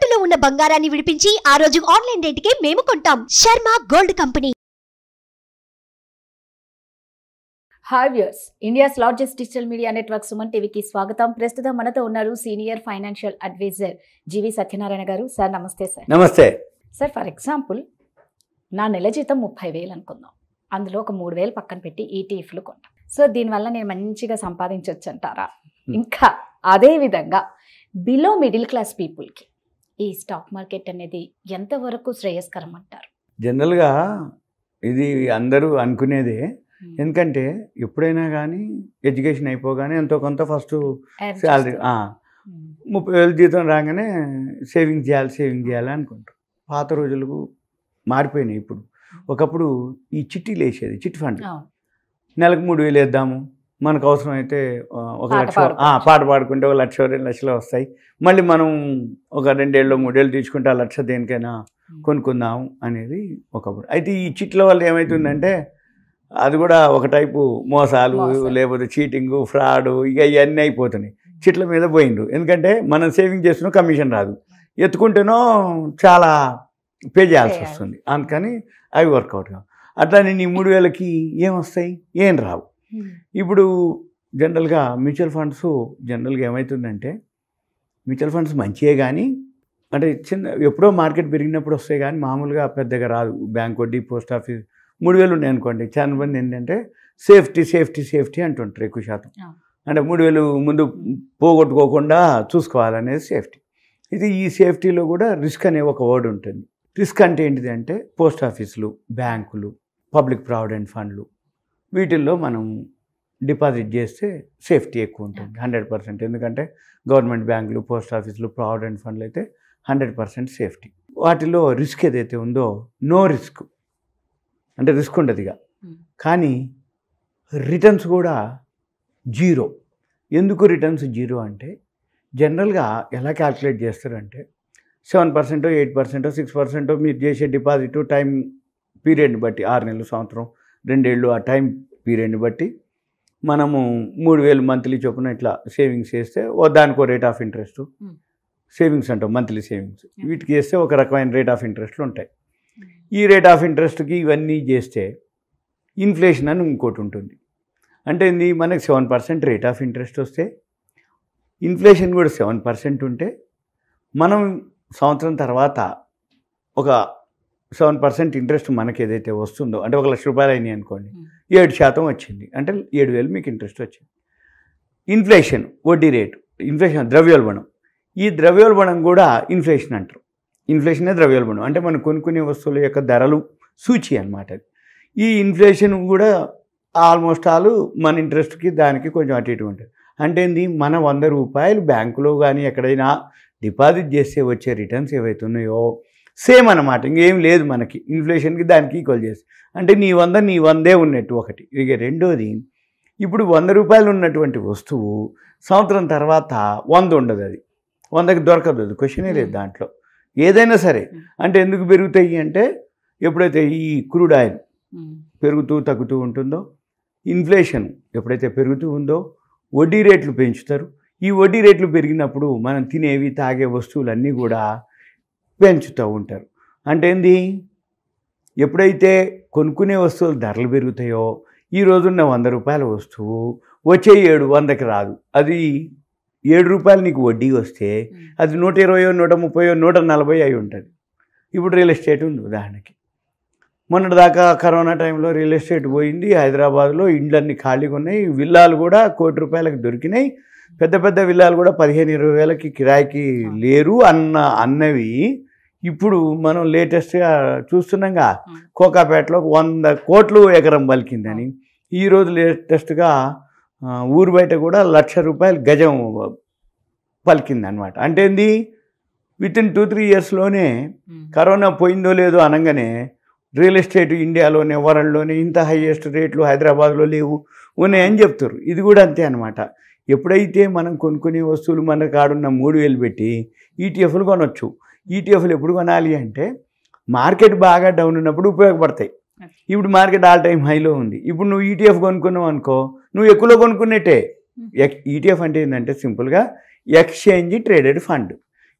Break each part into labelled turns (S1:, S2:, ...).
S1: తాకట్టులో ఉన్న బంగారాన్ని విడిపించి ఆ రోజు ఆన్లైన్ రేటుకే మేము కొంటాం. Sharma gold company.
S2: Hi viewers, India's largest digital media network Suman టీవీకి స్వాగతం. ప్రస్తుతం మనతో ఉన్నారు సీనియర్ ఫైనాన్షియల్ అడ్వైజర్ జీవి సత్యనారాయణ గారు. సార్ నమస్తే. సార్
S3: నమస్తే.
S2: సార్, ఫర్ ఎగ్జాంపుల్ నా నెల జీతం 30,000 అనుకుందాం. అందులో ఒక 3,000 పక్కన పెట్టి ఈటీఎఫ్లు కొంటాం. సో దీనివల్ల నేను మంచిగా సంపాదించవచ్చు అంటారా? ఇంకా అదే విధంగా బిలో మిడిల్ క్లాస్ పీపుల్కి ఈ స్టాక్ మార్కెట్ అనేది ఎంతవరకు శ్రేయస్కరం అంటారు?
S3: జనరల్గా ఇది అందరూ అనుకునేదే. ఎందుకంటే ఎప్పుడైనా కానీ ఎడ్యుకేషన్ అయిపోగానే ఎంతో కొంత ఫస్ట్ శాలరీ 30,000 జీతం రాగానే సేవింగ్ చేయాలి అనుకుంటారు. పాత రోజులకు మారిపోయినాయి. ఇప్పుడు ఒకప్పుడు ఈ చిట్టీలు వేసేది, చిట్ ఫండ్. నెలకు 3,000 వేద్దాము, మనకు అవసరం అయితే 1 లక్ష పాట పాడుకుంటే 1 లక్ష 2 లక్షలు వస్తాయి. మళ్ళీ మనం ఒక 2 ఏళ్ళు 3 ఏళ్ళు తీసుకుంటే ఆ లక్ష దేనికైనా కొనుక్కుందాం అనేది ఒకప్పుడు. అయితే ఈ చిట్ల వల్ల ఏమవుతుందంటే అది కూడా ఒక టైపు మోసాలు, లేకపోతే చీటింగు, ఫ్రాడు, ఇక ఇవన్నీ అయిపోతున్నాయి. చిట్ల మీద పోయిండ్రు. ఎందుకంటే మనం సేవింగ్ చేస్తున్నా కమిషన్ రాదు, ఎత్తుకుంటేనో చాలా పే చేయాల్సి వస్తుంది. అందుకని అవి వర్కౌట్ కావు. అట్లా నేను ఈ 3,000కి ఏమొస్తాయి, ఏం రావు. ఇప్పుడు జనరల్గా మ్యూచువల్ ఫండ్స్ జనరల్గా ఏమవుతుందంటే మ్యూచువల్ ఫండ్స్ మంచియే కానీ అంటే ఎప్పుడో మార్కెట్ పెరిగినప్పుడు వస్తాయి కానీ మామూలుగా పెద్దగా రాదు. బ్యాంక్ వడ్డీ, పోస్ట్ ఆఫీస్ 3,000 ఉన్నాయి అనుకోండి. చాలా మంది ఏంటంటే సేఫ్టీ అంటుంటారు ఎక్కువ శాతం. అంటే 3,000 ముందు పోగొట్టుకోకుండా చూసుకోవాలనేది సేఫ్టీ. ఇది ఈ సేఫ్టీలో కూడా రిస్క్ అనే ఒక వర్డ్ ఉంటుంది. రిస్క్ అంటే ఏంటిది అంటే పోస్ట్ ఆఫీసులు, బ్యాంకులు, పబ్లిక్ ప్రావిడెంట్ ఫండ్లు, వీటిల్లో మనం డిపాజిట్ చేస్తే సేఫ్టీ ఎక్కువ ఉంటుంది 100%. ఎందుకంటే గవర్నమెంట్ బ్యాంకులు, పోస్ట్ ఆఫీసులు, ప్రావిడెంట్ ఫండ్లు అయితే 100% సేఫ్టీ. వాటిలో రిస్క్ ఏదైతే ఉందో నో రిస్క్ అంటే రిస్క్ ఉండదు ఇక. కానీ రిటర్న్స్ కూడా జీరో. ఎందుకు రిటర్న్స్ జీరో అంటే జనరల్గా ఎలా క్యాల్కులేట్ చేస్తారంటే 7%, 8%, 6% మీరు చేసే డిపాజిట్ టైం పీరియడ్ని బట్టి 6 నెలలు, సంవత్సరం, 2 ఏళ్ళు ఆ టైం పీరియడ్ని బట్టి మనము 3,000 మంత్లీ చొప్పున ఇట్లా సేవింగ్స్ చేస్తే దానికో రేట్ ఆఫ్ ఇంట్రెస్ట్, సేవింగ్స్ అంటాం మంత్లీ సేవింగ్స్, వీటికి చేస్తే ఒక రకమైన రేట్ ఆఫ్ ఇంట్రెస్ట్లు ఉంటాయి. ఈ రేట్ ఆఫ్ ఇంట్రెస్ట్కి ఇవన్నీ చేస్తే ఇన్ఫ్లేషన్ అని ఇంకోటి ఉంటుంది. అంటే ఇది మనకి 7% రేట్ ఆఫ్ ఇంట్రెస్ట్ వస్తే ఇన్ఫ్లేషన్ కూడా 7% ఉంటే మనం సంవత్సరం తర్వాత ఒక 7% ఇంట్రెస్ట్ మనకి ఏదైతే వస్తుందో అంటే 1 లక్ష రూపాయలు అయినాయి అనుకోండి, 7% వచ్చింది అంటే 7,000 మీకు ఇంట్రెస్ట్ వచ్చింది. ఇన్ఫ్లేషన్ వడ్డీ రేటు, ఇన్ఫ్లేషన్ ద్రవ్యోల్బణం, ఈ ద్రవ్యోల్బణం కూడా ఇన్ఫ్లేషన్ అంటారు. ఇన్ఫ్లేషనే ద్రవ్యోల్బణం అంటే మనం కొనుక్కునే వస్తువుల యొక్క ధరలు సూచి అన్నమాట. ఈ ఇన్ఫ్లేషన్ కూడా ఆల్మోస్ట్ మన ఇంట్రెస్ట్కి దానికి కొంచెం అటు ఇటు ఉంటుంది. అంటే ఏంది, మన 100 రూపాయలు బ్యాంకులో కానీ ఎక్కడైనా డిపాజిట్ చేస్తే వచ్చే రిటర్న్స్ ఏవైతే ఉన్నాయో సేమ్ అన్నమాట. ఇంకేం లేదు మనకి ఇన్ఫ్లేషన్కి దానికి ఈక్వల్ చేసి. అంటే నీ 100 ఉన్నట్టు ఒకటి. ఇక రెండోది, ఇప్పుడు 100 రూపాయలు ఉన్నటువంటి వస్తువు సంవత్సరం తర్వాత 100 ఉండదు, అది 100కి దొరకదు, అది క్వశ్చనే లేదు దాంట్లో. ఏదైనా సరే అంటే ఎందుకు పెరుగుతాయి అంటే ఎప్పుడైతే ఈ క్రూడ్ ఆయిల్ పెరుగుతూ తగ్గుతూ ఉంటుందో, ఇన్ఫ్లేషన్ ఎప్పుడైతే పెరుగుతూ ఉందో వడ్డీ రేట్లు పెంచుతారు. ఈ వడ్డీ రేట్లు పెరిగినప్పుడు మనం తినేవి, తాగే వస్తువులన్నీ కూడా పెంచుతూ ఉంటారు. అంటే ఏంది, ఎప్పుడైతే కొనుక్కునే వస్తువుల ధరలు పెరుగుతాయో ఈ రోజున్న 100 రూపాయల వస్తువు వచ్చే 100కి రాదు. అది 7 రూపాయలు నీకు వడ్డీ వస్తే అది 120, 130, 140 అయి ఉంటుంది. ఇప్పుడు రియల్ ఎస్టేట్ ఉంది ఉదాహరణకి. మొన్నటిదాకా కరోనా టైంలో రియల్ ఎస్టేట్ పోయింది. హైదరాబాద్లో ఇండ్లన్నీ ఖాళీగా ఉన్నాయి. విల్లాలు కూడా 1 కోటి రూపాయలకు దొరికినాయి. పెద్ద పెద్ద విల్లాలు కూడా 15-20 వేలకి కిరాయికి లేరు అన్నవి ఇప్పుడు మనం లేటెస్ట్గా చూస్తున్నాంగా. కోకాపేటలో 100 కోట్లు ఎకరం పలికిందని. ఈరోజు లేటెస్ట్గా ఊరు బయట కూడా 1 లక్ష రూపాయలు గజం పలికింది అనమాట. అంటే ఏంది, వితిన్ 2-3 ఇయర్స్లోనే కరోనా పోయిందో లేదో అనగానే రియల్ ఎస్టేట్ ఇండియాలోనే, వరల్డ్లోనే ఇంత హైయెస్ట్ రేట్లు హైదరాబాద్లో లేవు, ఉన్నాయని చెప్తారు. ఇది కూడా అంతే అనమాట. ఎప్పుడైతే మనం కొనుక్కునే వస్తువులు మన కాడున్న 3,000 పెట్టి ఈటీఎఫ్లు కొనవచ్చు. ఈటీఎఫ్లు ఎప్పుడు కొనాలి అంటే మార్కెట్ బాగా డౌన్ ఉన్నప్పుడు ఉపయోగపడతాయి. ఇప్పుడు మార్కెట్ ఆల్ టైమ్ హైలో ఉంది. ఇప్పుడు నువ్వు ఈటీఎఫ్ కొనుక్కున్నావు అనుకో, నువ్వు ఎక్కువలో కొనుక్కున్నట్టే. ఈటీఎఫ్ అంటే ఏంటంటే సింపుల్గా ఎక్స్చేంజ్ ట్రేడెడ్ ఫండ్.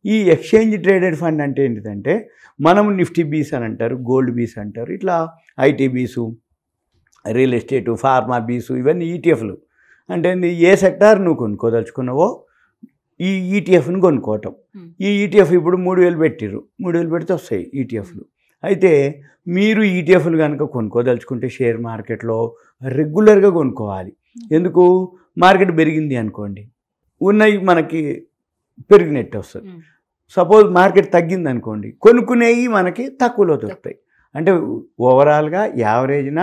S3: ఈ ఎక్స్చేంజ్ ట్రేడెడ్ ఫండ్ అంటే ఏంటిదంటే మనం నిఫ్టీ బీస్ అని అంటారు, గోల్డ్ బీస్ అంటారు, ఇట్లా IT bees, real estate, pharma bees, ఇవన్నీ ఈటీఎఫ్లు. అంటే ఏ సెక్టార్ నువ్వు కొనుక్కోదలుచుకున్నావో ఈ ఈటీఎఫ్ని కొనుక్కోవటం. ఈ ఈటీఎఫ్ ఇప్పుడు 3,000 పెట్టిర్రు, 3,000 పెడితే వస్తాయి ఈటీఎఫ్లు. అయితే మీరు ఈటీఎఫ్లు కనుక కొనుక్కోదలుచుకుంటే షేర్ మార్కెట్లో రెగ్యులర్గా కొనుక్కోవాలి. ఎందుకు? మార్కెట్ పెరిగింది అనుకోండి, ఉన్నవి మనకి పెరిగినట్టు వస్తుంది. సపోజ్ మార్కెట్ తగ్గింది అనుకోండి, కొనుక్కునేవి మనకి తక్కువలో దొరుకుతాయి. అంటే ఓవరాల్గా యావరేజ్న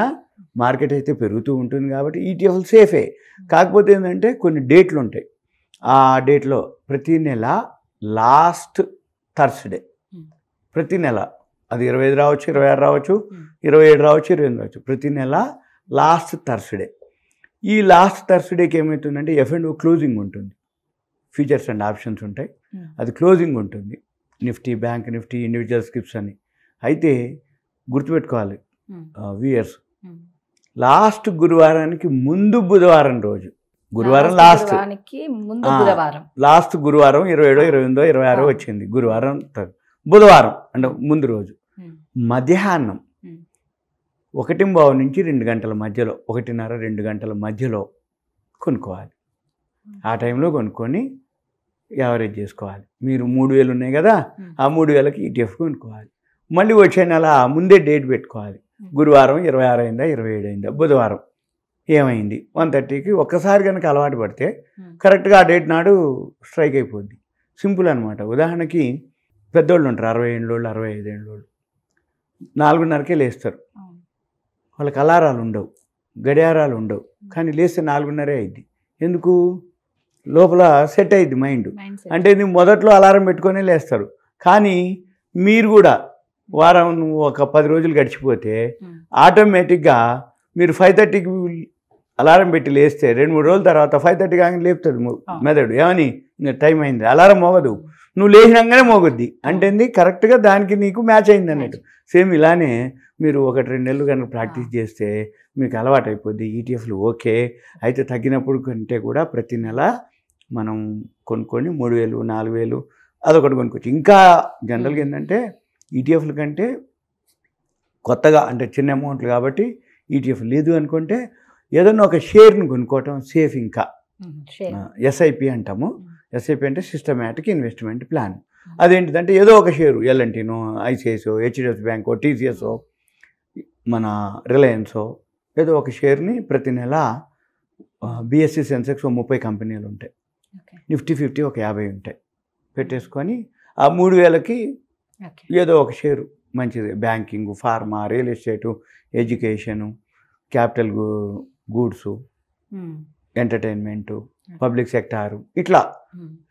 S3: మార్కెట్ అయితే పెరుగుతూ ఉంటుంది కాబట్టి ఈటీఎఫ్లు సేఫే. కాకపోతే ఏంటంటే కొన్ని డేట్లు ఉంటాయి. ఆ డేట్లో ప్రతి నెల లాస్ట్ థర్స్డే, ప్రతి నెల అది 25 రావచ్చు, 26 రావచ్చు, 27 రావచ్చు, 28 రావచ్చు, ప్రతి నెల లాస్ట్ థర్స్డే. ఈ లాస్ట్ థర్స్డేకి ఏమవుతుందంటే F&O క్లోజింగ్ ఉంటుంది, ఫీచర్స్ అండ్ ఆప్షన్స్ ఉంటాయి, అది క్లోజింగ్ ఉంటుంది. Nifty, bank Nifty, individual scripts అని. అయితే గుర్తుపెట్టుకోవాలి వ్యూయర్స్, లాస్ట్ గురువారానికి ముందు బుధవారం రోజు, గురువారం లాస్ట్ గురువారం 27, 28, 26 వచ్చింది, గురువారం బుధవారం అంటే ముందు రోజు మధ్యాహ్నం 1:15 నుంచి 2 గంటల మధ్యలో, 1:30, 2 గంటల మధ్యలో కొనుక్కోవాలి. ఆ టైంలో కొనుక్కొని యావరేజ్ చేసుకోవాలి. మీరు 3,000 ఉన్నాయి కదా, ఆ 3,000కి ఈటీఎఫ్ కొనుక్కోవాలి. మళ్ళీ వచ్చే నెల ముందే డేట్ పెట్టుకోవాలి. గురువారం 26 అయిందా, 27 అయిందా, బుధవారం ఏమైంది 1:30కి ఒక్కసారి కనుక అలవాటు పడితే కరెక్ట్గా ఆ డేట్ నాడు స్ట్రైక్ అయిపోద్ది. సింపుల్ అనమాట. ఉదాహరణకి పెద్దోళ్ళు ఉంటారు, 60 ఏళ్ళోళ్ళు, 65 ఏళ్ళోళ్ళు, 4:30కే లేస్తారు. వాళ్ళకి అలారాలు ఉండవు, గడియారాలు ఉండవు, కానీ లేస్తే 4:30 అయింది. ఎందుకు? లోపల సెట్ అయ్యిద్ది మైండ్. అంటే నువ్వు మొదట్లో అలారం పెట్టుకొని లేస్తారు. కానీ మీరు కూడా వారం ఒక 10 రోజులు గడిచిపోతే ఆటోమేటిక్గా మీరు 5:30కి అలారం పెట్టి లేస్తే 2-3 రోజుల తర్వాత 5:30 కానీ లేపుతుంది మెదడు. ఏమని? ఇంకా టైం అయింది, అలారం మోగదు, నువ్వు లేచినాగానే మోగుద్ది. అంటే కరెక్ట్గా దానికి నీకు మ్యాచ్ అయింది అన్నట్టు. సేమ్ ఇలానే మీరు 1-2 నెలలు కనుక ప్రాక్టీస్ చేస్తే మీకు అలవాటు అయిపోద్ది. ఈటీఎఫ్లు ఓకే. అయితే తగ్గినప్పుడు కంటే కూడా ప్రతి నెల మనం కొనుక్కొని 3,000, 4,000 అదొకటి కొనుక్కోవచ్చు. ఇంకా జనరల్గా ఏంటంటే ఈటీఎఫ్ల కంటే కొత్తగా అంటే చిన్న అమౌంట్లు కాబట్టి ఈటీఎఫ్ లేదు అనుకుంటే ఏదన్నా ఒక షేర్ని కొనుక్కోవటం సేఫ్. ఇంకా ఎస్ఐపి అంటాము. ఎస్ఐపి అంటే సిస్టమేటిక్ ఇన్వెస్ట్మెంట్ ప్లాన్. అదేంటిదంటే ఏదో ఒక షేరు, ఎల్ఎన్టీనో, ఐసిఐసిఓ, హెచ్డిఎఫ్సి బ్యాంకో, టీసీఎస్ఓ, మన రిలయన్సో, ఏదో ఒక షేర్ని ప్రతి నెల బిఎస్సి సెన్సెక్స్ 30 కంపెనీలు ఉంటాయి, నిఫ్టీ 50 ఒక 50 ఉంటాయి, పెట్టేసుకొని ఆ 3,000కి ఏదో ఒక షేరు మంచిది. Banking, pharma, real estate, education, capital goods, entertainment, public sector, ఇట్లా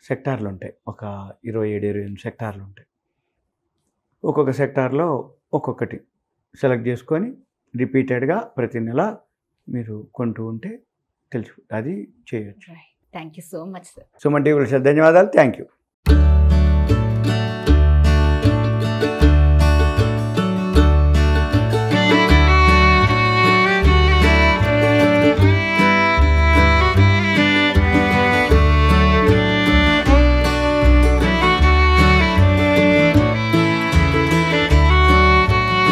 S3: సెక్టార్లు ఉంటాయి. ఒక 27-28 సెక్టార్లు ఉంటాయి. ఒక్కొక్క సెక్టార్లో ఒక్కొక్కటి సెలెక్ట్ చేసుకొని రిపీటెడ్గా ప్రతి నెల మీరు కొంటూ ఉంటే తెలుసు, అది చేయొచ్చు.
S2: Thank you so much sir.
S3: Suman TV ధన్యవాదాలు. Thank you.